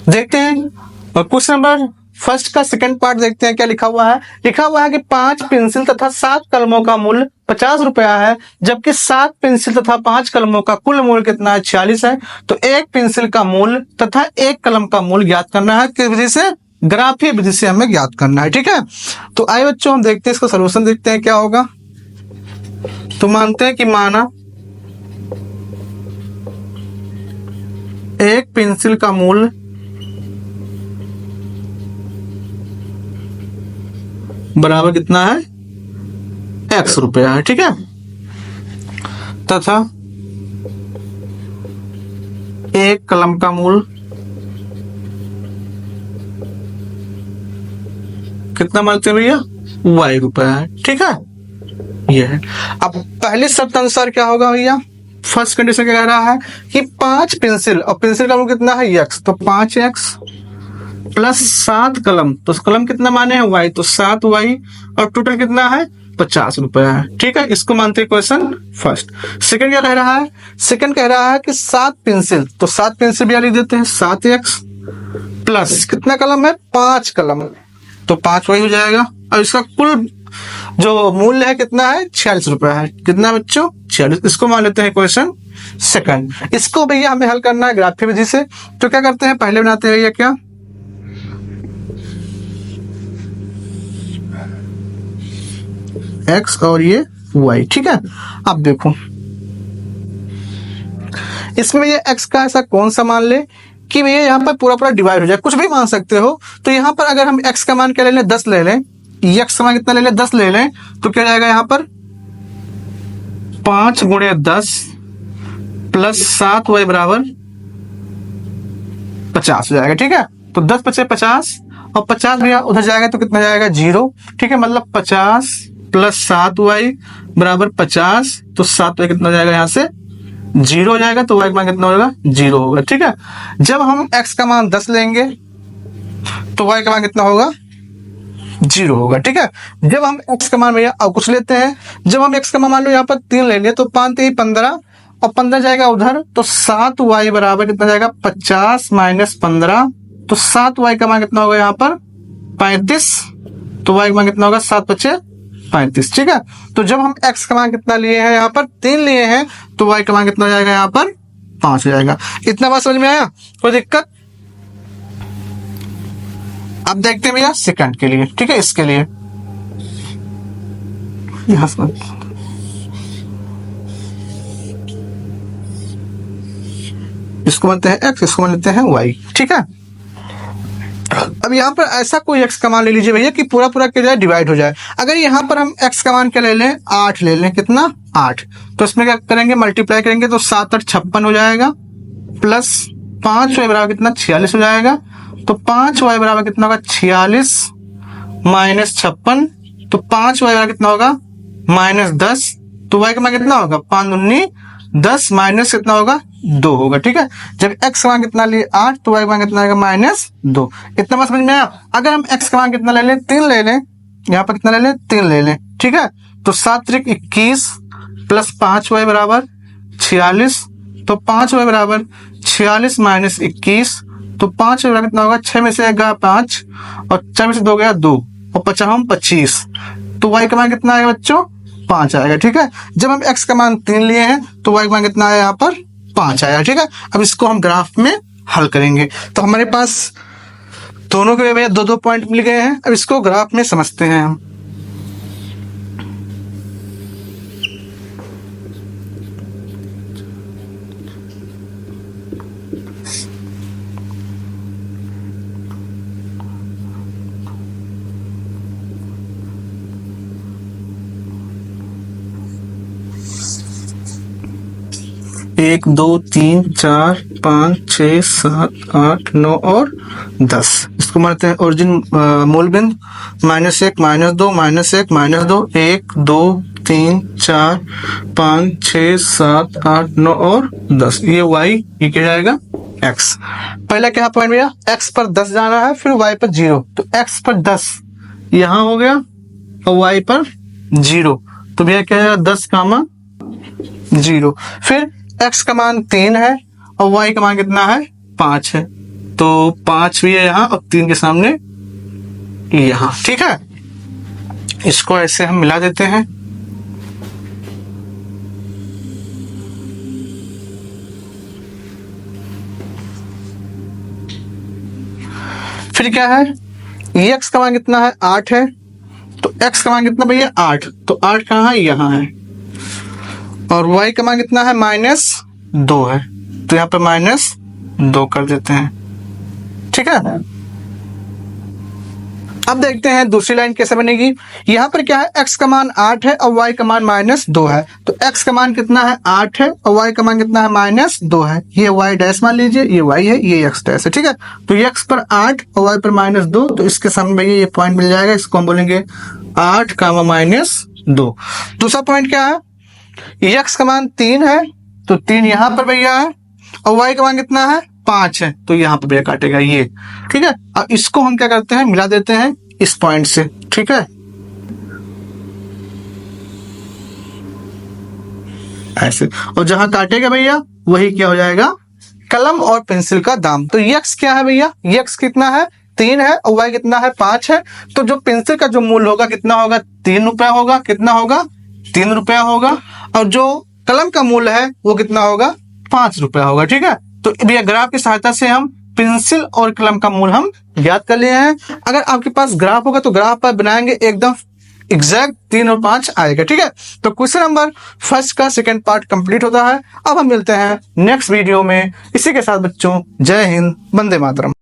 देखते हैं question number first का सेकंड पार्ट देखते हैं क्या लिखा हुआ है। लिखा हुआ है कि 5 पेंसिल तथा 7 कलमों का मूल्य 50 रुपया है, जबकि 7 पेंसिल तथा 5 कलमों का कुल मूल्य कितना है, 46 है। तो एक पेंसिल का मूल्य तथा एक कलम का मूल्य ज्ञात करना है। किस विधि से? ग्राफीय विधि से हमें ज्ञात करना है। ठीक है, तो आइए बच्चों हम देखते हैं इसका सोल्यूशन, देखते हैं क्या होगा। तो मानते हैं कि माना एक पेंसिल का मूल्य बराबर कितना है, x रुपया है। ठीक है, तथा एक कलम का मूल्य कितना मानते हैं भैया, y रुपया है। ठीक है, ये है। अब पहले शर्त अनुसार क्या होगा भैया, फर्स्ट कंडीशन क्या कह रहा है कि 5 पेंसिल और पेंसिल का मूल्य कितना है x, तो 5x प्लस 7 कलम, तो कलम कितना माने हैं y, तो 7y, और टोटल कितना है 50 रुपया है। ठीक है, इसको मानते हैं क्वेश्चन फर्स्ट। सेकंड क्या कह रहा है, सेकंड कह रहा है कि 7 पेंसिल, तो 7 पेंसिल भी लिख देते हैं, 7x प्लस कितना कलम है, 5 कलम, तो 5y हो जाएगा। और इसका कुल जो मूल्य है कितना है, 46 रुपया है। कितना बच्चों, 46। इसको मान लेते हैं क्वेश्चन सेकंड। इसको भैया हमें हल करना है ग्राफीय विधि से। तो क्या करते हैं, पहले बनाते हैं भैया क्या, x और ये y। ठीक है, अब देखो इसमें ये x का ऐसा कौन सा मान ले कि भैया यहाँ पर पूरा पूरा डिवाइड हो जाए, कुछ भी मान सकते हो। तो यहाँ पर अगर हम x का मान क्या ले लें, 10 ले लें, x का मान कितना ले लें, 10 ले लें, तो क्या जाएगा यहाँ पर 5 गुणे 10 प्लस 7y बराबर 50 हो जाएगा। ठीक है, तो 10 पचे 50 और 50 भैया उधर जाएगा तो कितना जाएगा, 0। ठीक है, मतलब 50 प्लस 7y बराबर 50, तो 7y कितना जाएगा यहाँ से 0 हो जाएगा, तो y का मान कितना होगा, 0 होगा। ठीक है, जब हम x का मान 10 लेंगे तो y का मान कितना होगा, 0 होगा। ठीक है, जब हम x का मान भैया और कुछ लेते हैं, जब हम x का मान लो यहाँ पर 3 लेंगे तो 5 3 15 और 15 जाएगा उधर, तो 7y बराबर कितना जाएगा, 50 माइनस 15, तो 7y का मान कितना होगा यहाँ पर 35, तो y का मान कितना होगा 7 बचे 35। ठीक है, तो जब हम x का मान कितना लिए हैं, यहाँ पर 3 लिए हैं, तो y का मान कितना हो जाएगा यहाँ पर 5 हो जाएगा। इतना बात समझ में आया, कोई दिक्कत? अब देखते हैं भैया सेकंड के लिए। ठीक है, इसके लिए यहां इसको मानते हैं x, इसको मानते हैं y। ठीक है, अब यहाँ पर ऐसा कोई x का मान ले लीजिए भैया कि पूरा पूरा क्या जाए, डिवाइड हो जाए। अगर यहाँ पर हम x का मान क्या ले लें, 8 ले लें, कितना 8, तो इसमें क्या करेंगे, मल्टीप्लाई करेंगे, तो 7 8 56 हो जाएगा, प्लस 5y बराबर कितना 46 हो जाएगा, तो 5y बराबर कितना होगा 46 माइनस 56, तो 5y बराबर कितना होगा माइनस 10, तो y का मान कितना होगा 5 दूनी 10 माइनस कितना होगा 2 होगा। ठीक है, जब x का मान कितना लिए 8, तो y का मान कितना आएगा -2। इतना बात समझ में आया। अगर हम x का मान कितना ले लें, 3 ले लें, यहाँ पर कितना ले लें, 3 ले लें। ठीक है, तो 7 3 21 प्लस 5y बराबर 46, तो 5y बराबर 46 माइनस 21, तो 5 बराबर कितना होगा, 6 में से गया 5 और 4 में से 2 गया 2 और 50 25, तो y का मान कितना आएगा बच्चों 5 आएगा। ठीक है, जब हम x का मान 3 लिए हैं तो y का मान कितना आया यहाँ पर 5 आया। ठीक है, अब इसको हम ग्राफ में हल करेंगे। तो हमारे पास दोनों के भैया 2 2 पॉइंट मिल गए हैं। अब इसको ग्राफ में समझते हैं हम। एक 2 3 4 5 6 7 8 9 और 10। इसको मानते हैं ओरिजिन मूल बिंदु, -1 -2 -1 -2 1 2 3 4 5 6 7 8 9 और 10। ये y, ये क्या जाएगा x। पहला क्या पॉइंट भैया, x पर 10 जाना है, फिर y पर 0, तो x पर 10 यहाँ हो गया और y पर 0, तो भैया क्या है 10 कामा 0। फिर x का मान 3 है और y का मान कितना है 5 है, तो 5 भी है यहाँ और 3 के सामने यहाँ, ठीक है। इसको ऐसे हम मिला देते हैं। फिर क्या है, x का मान कितना है, 8 है, तो x का मान कितना भैया 8, तो 8 कहाँ है, यहाँ है। और y का मान कितना है, -2 है, तो यहाँ पे -2 कर देते हैं, ठीक है। अब देखते हैं दूसरी लाइन कैसे बनेगी। यहाँ पर क्या है, x का मान 8 है और y का मान -2 है, तो x का मान कितना है, 8 है और y का मान कितना है, -2 है। ये y डैश मान लीजिए, ये y है, ये x डैश है, ठीक है। तो x पर 8 और y पर -2, तो इसके सामने भैया ये पॉइंट मिल जाएगा, इसको हम बोलेंगे 8, -2। दूसरा पॉइंट क्या है, x का मान 3 है, तो 3 यहाँ पर भैया है और y का मान कितना है, 5 है, तो यहाँ पर भैया काटेगा ये, ठीक है। अब इसको हम क्या करते हैं, मिला देते हैं इस पॉइंट से, ठीक है, ऐसे। और जहां काटेगा भैया वही क्या हो जाएगा, कलम और पेंसिल का दाम। तो x क्या है भैया, x कितना है, 3 है और y कितना है, 5 है। तो जो पेंसिल का जो मूल्य होगा कितना होगा, 3 रुपया होगा, कितना होगा, 3 रुपया होगा। और जो कलम का मूल्य है वो कितना होगा, 5 रुपया होगा, ठीक है। तो भैया ग्राफ की सहायता से हम पेंसिल और कलम का मूल्य हम ज्ञात कर लिए हैं। अगर आपके पास ग्राफ होगा तो ग्राफ पर बनाएंगे एकदम एग्जैक्ट 3 और 5 आएगा, ठीक है। तो क्वेश्चन नंबर फर्स्ट का सेकंड पार्ट कंप्लीट होता है। अब हम मिलते हैं नेक्स्ट वीडियो में। इसी के साथ बच्चों, जय हिंद, वंदे मातरम।